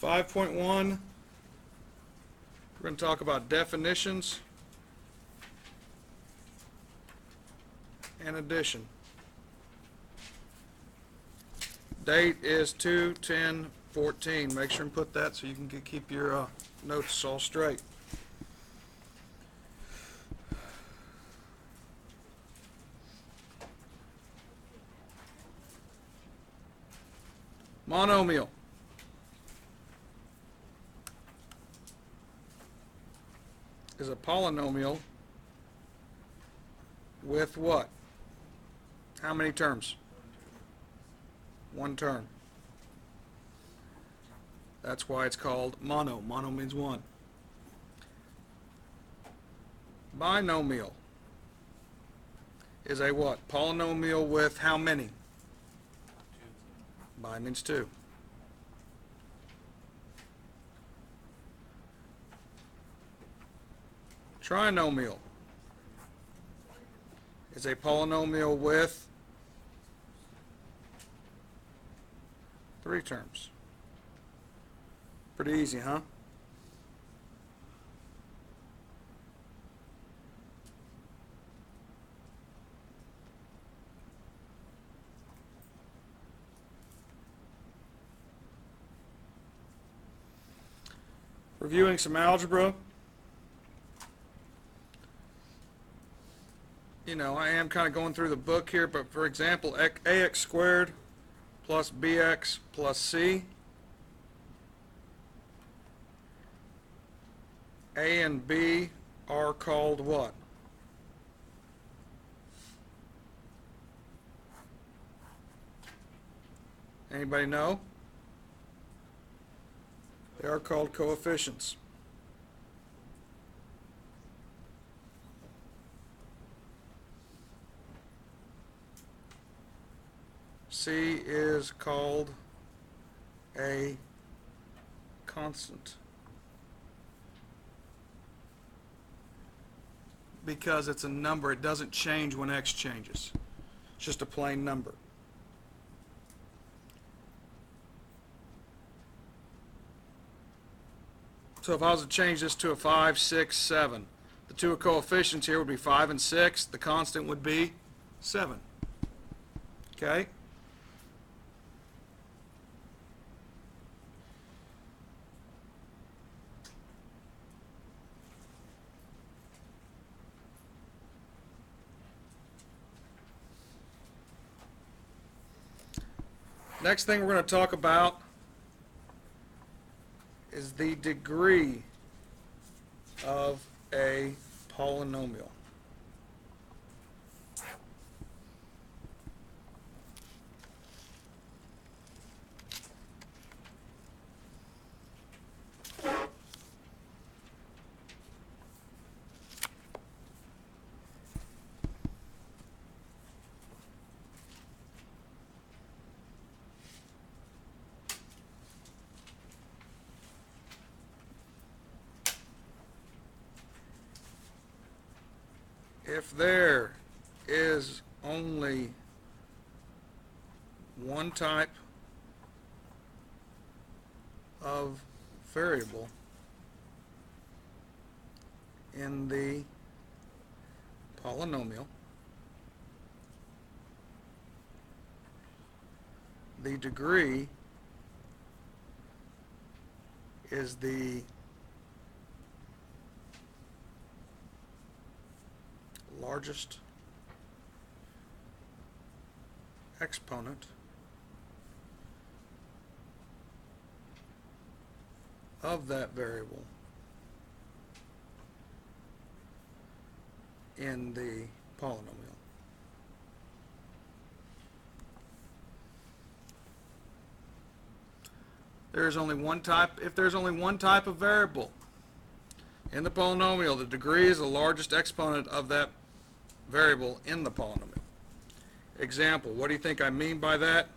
5.1, we're going to talk about definitions and addition. Date is 2/10/14. Make sure and put that so you can keep your notes all straight. Monomial is a polynomial with what? How many terms? One term. That's why it's called mono. Mono means one. Binomial is a what? Polynomial with how many? Bi means two. Trinomial is a polynomial with three terms. Pretty easy, huh? Reviewing some algebra. You know, I am kind of going through the book here, but for example, ax squared plus bx plus c. A and B are called what? Anybody know? They are called coefficients. C is called a constant because it's a number. It doesn't change when x changes. It's just a plain number. So if I was to change this to a 5, 6, 7, the two coefficients here would be 5 and 6. The constant would be 7. Okay? Next thing we're going to talk about is the degree of a polynomial. If there is only one type of variable in the polynomial, the degree is the largest exponent of that variable in the polynomial. There's only one type. If there's only one type of variable in the polynomial, the degree is the largest exponent of that variable in the polynomial. Example, what do you think I mean by that?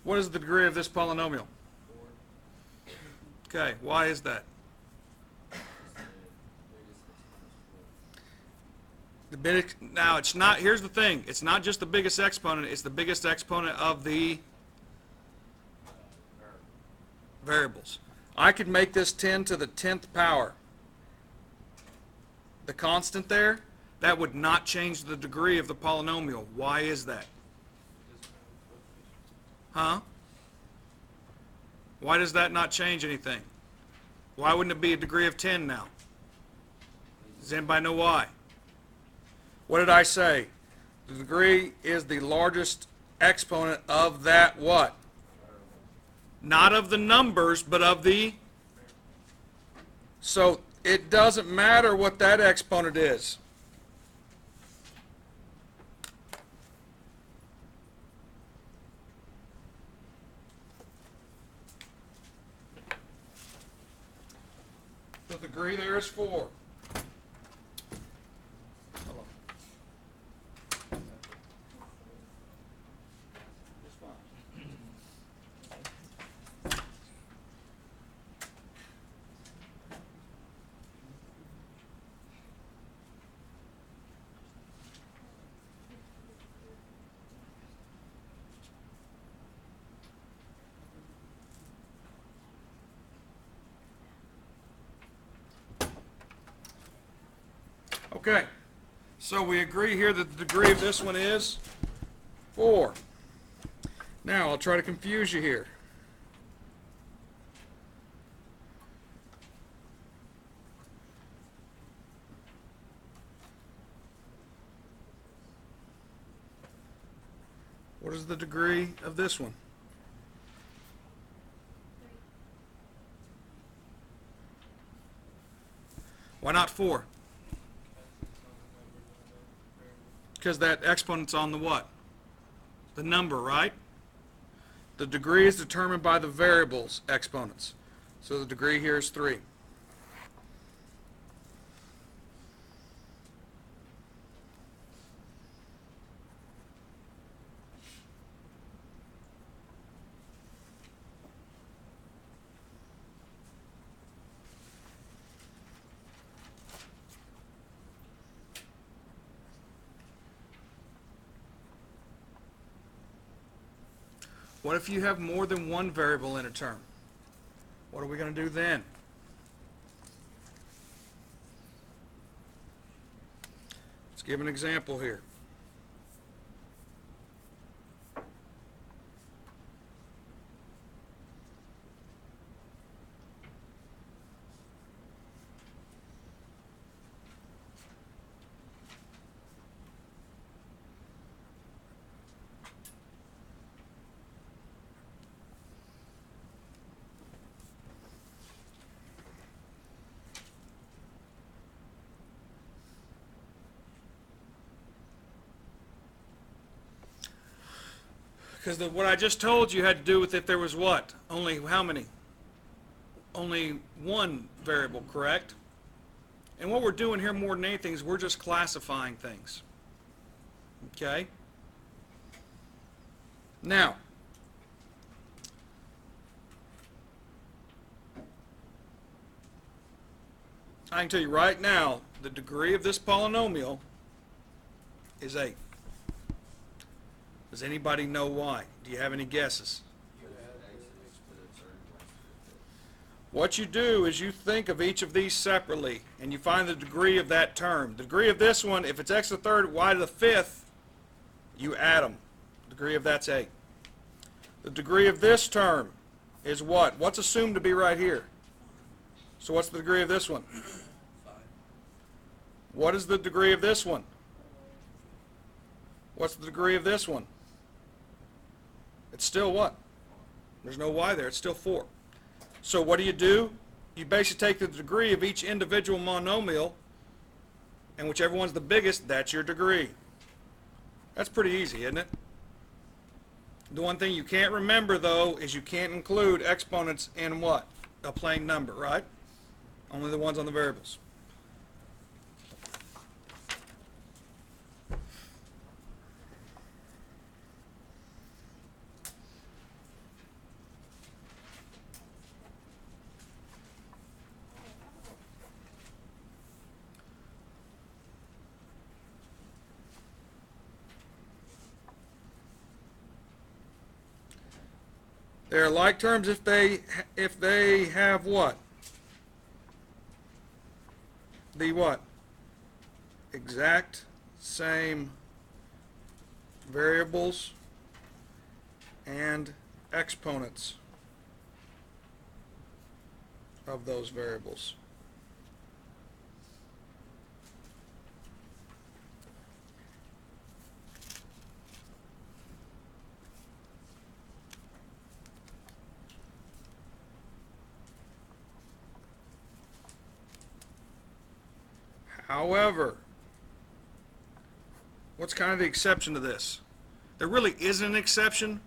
What is the degree of this polynomial? 4. Okay, why is that? Now, it's not, here's the thing, it's not just the biggest exponent, it's the biggest exponent of the variables. I could make this 10 to the 10th power. The constant there, that would not change the degree of the polynomial. Why is that? Huh? Why does that not change anything? Why wouldn't it be a degree of 10 now? Does anybody know why? What did I say? The degree is the largest exponent of that what? Not of the numbers, but of the... So it doesn't matter what that exponent is. The degree there is 4. Okay, so we agree here that the degree of this one is 4. Now, I'll try to confuse you here. What is the degree of this one? 3. Why not 4? Because that exponent's on the what? The number, right? The degree is determined by the variable's exponents. So the degree here is 3. What if you have more than one variable in a term? What are we going to do then? Let's give an example here. Because what I just told you had to do with if there was what? Only how many? Only one variable, correct? And what we're doing here more than anything is we're just classifying things. Okay? Now, I can tell you right now, the degree of this polynomial is 8. Does anybody know why? Do you have any guesses? What you do is you think of each of these separately, and you find the degree of that term. The degree of this one, if it's x to the third, y to the fifth, you add them. The degree of that's 8. The degree of this term is what? What's assumed to be right here? So what's the degree of this one? 5. What is the degree of this one? What's the degree of this one? It's still what? There's no y there. It's still 4. So what do? You basically take the degree of each individual monomial, and whichever one's the biggest, that's your degree. That's pretty easy, isn't it? The one thing you can't remember, though, is you can't include exponents in what? A plain number, right? Only the ones on the variables. They're like terms if they have what? The what? Exact same variables and exponents of those variables. However, what's kind of the exception to this? There really isn't an exception.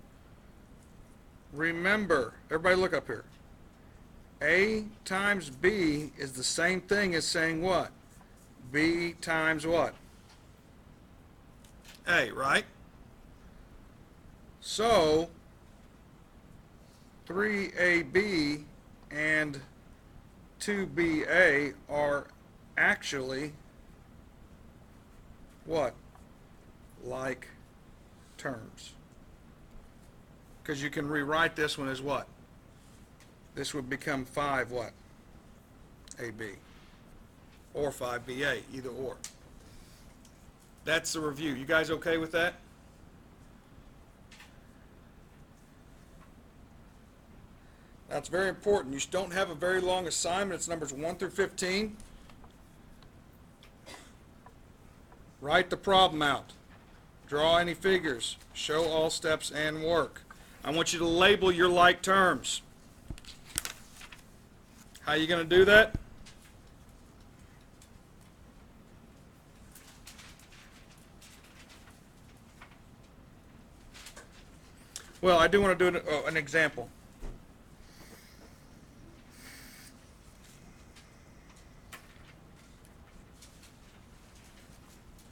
Remember, everybody look up here. A times B is the same thing as saying what? B times what? A, right? So, 3AB and 2BA are actually what? Like terms. Because you can rewrite this one as what? This would become 5 what? AB. Or 5BA, either or. That's the review. You guys okay with that? That's very important. You don't have a very long assignment. It's numbers 1 through 15. Write the problem out. Draw any figures. Show all steps and work. I want you to label your like terms. How are you going to do that? Well, I do want to do an example.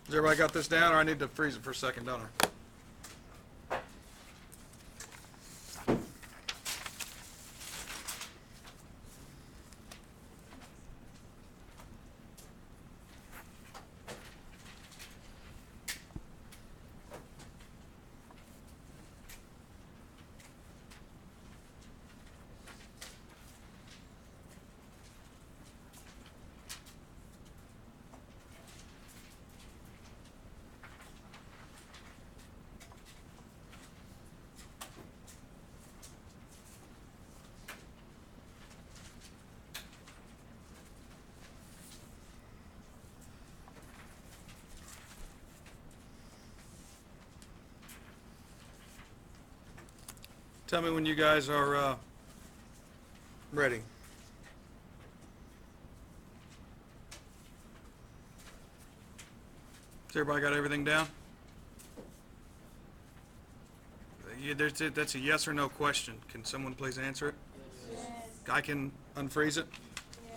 Has everybody got this down, or I need to freeze it for a second, don't I? Tell me when you guys are ready. Has everybody got everything down? That's a yes or no question. Can someone please answer it? Yes. I can unfreeze it. Yes.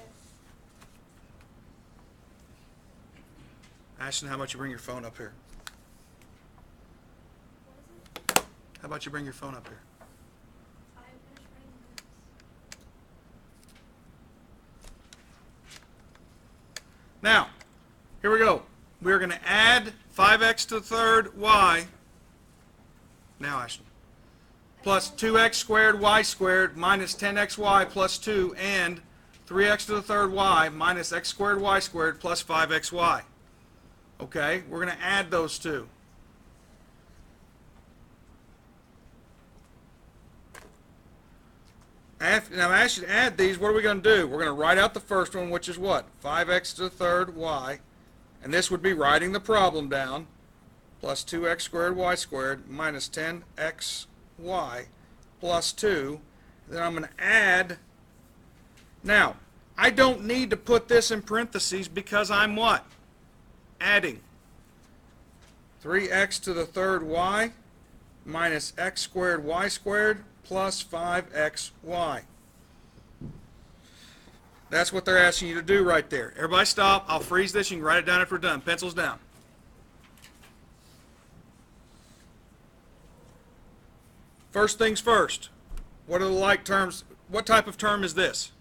Ashton, how about you bring your phone up here? How about you bring your phone up here? I finished writing this. Now, here we go. We're going to add 5x to the third y. Now, Ashton. Plus 2x squared y squared minus 10xy plus 2 and 3x to the third y minus x squared y squared plus 5xy. Okay, we're going to add those two. Now, I asked you to add these. What are we going to do? We're going to write out the first one, which is what? 5x to the third y. And this would be writing the problem down. Plus 2x squared y squared minus 10xy plus 2. Then I'm going to add. Now, I don't need to put this in parentheses because I'm what? Adding. 3x to the third y minus x squared y squared plus 5xy. That's what they're asking you to do right there. Everybody stop. I'll freeze this. You can write it down if we're done. Pencils down. First things first. What are the like terms? What type of term is this?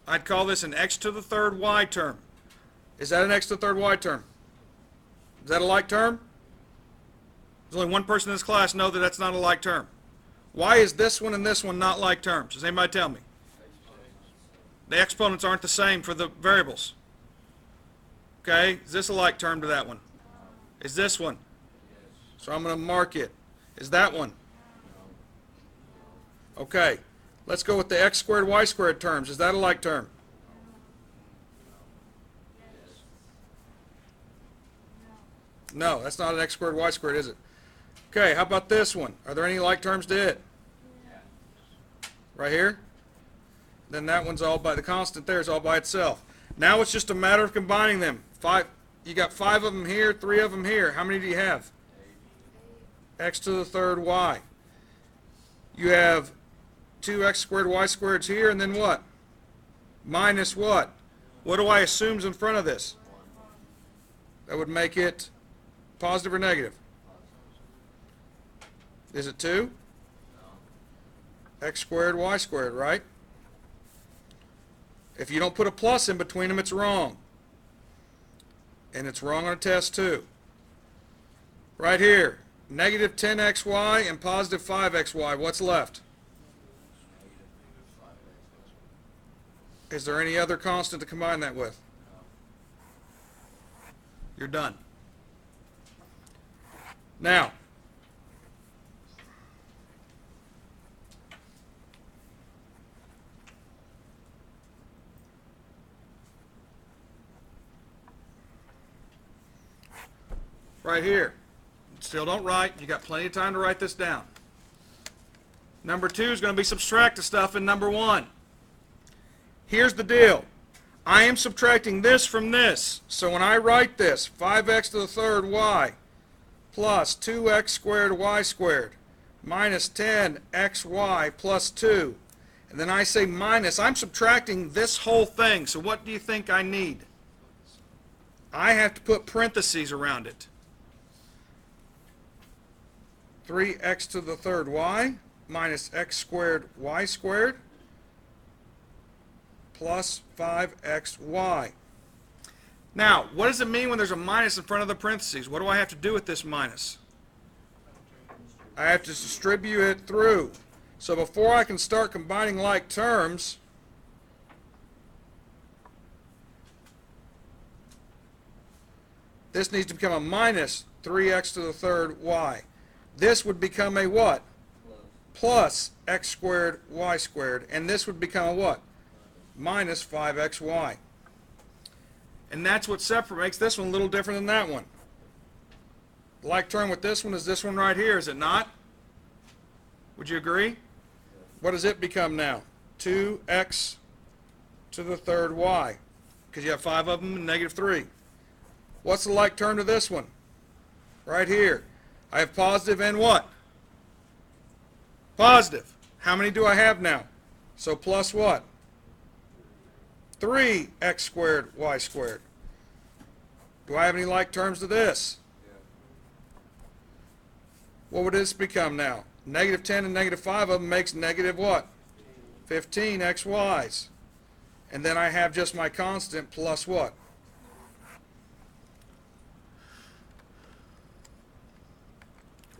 I'd call this an x to the third y term. Is that an x to the third y term? Is that a like term? There's only one person in this class know that that's not a like term. Why is this one and this one not like terms? Does anybody tell me? The exponents aren't the same for the variables. Okay, is this a like term to that one? Is this one? So I'm going to mark it. Is that one? Okay, let's go with the x squared, y squared terms. Is that a like term? No, that's not an x squared, y squared, is it? Okay, how about this one? Are there any like terms to it? Right here? Then that one's all by, the constant there is all by itself. Now it's just a matter of combining them. You got 5 of them here, 3 of them here. How many do you have? X to the third y. You have 2x squared, y squareds here, and then what? Minus what? What do I assume's in front of this? That would make it positive or negative? Is it 2? X squared, y squared, right? If you don't put a plus in between them, it's wrong. And it's wrong on a test too. Right here, negative 10xy and positive 5xy. What's left? Is there any other constant to combine that with? You're done. Now, right here, still don't write. You got plenty of time to write this down. Number 2 is going to be subtract the stuff in number 1. Here's the deal. I am subtracting this from this. So when I write this, 5x to the third y plus 2x squared y squared minus 10xy plus 2. And then I say minus, I'm subtracting this whole thing. So what do you think I need? I have to put parentheses around it. 3x to the third y minus x squared y squared plus 5xy. Now, what does it mean when there's a minus in front of the parentheses? What do I have to do with this minus? I have to distribute it through. So before I can start combining like terms, this needs to become a minus 3x to the third y. This would become a what? Plus x squared y squared. And this would become a what? Minus 5xy. And that's what makes this one a little different than that one. The like term with this one is this one right here, is it not? Would you agree? What does it become now? 2x to the third y. Because you have 5 of them and negative 3. What's the like term to this one? Right here. I have positive and what? Positive. How many do I have now? So plus what? 3x squared y squared. Do I have any like terms to this? What would this become now? Negative 10 and negative 5 of them makes negative what? 15 xy's. And then I have just my constant plus what?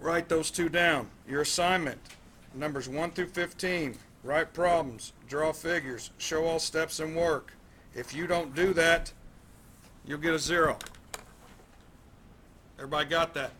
Write those two down. Your assignment, numbers 1 through 15. Write problems, draw figures, show all steps and work. If you don't do that, you'll get a 0. Everybody got that?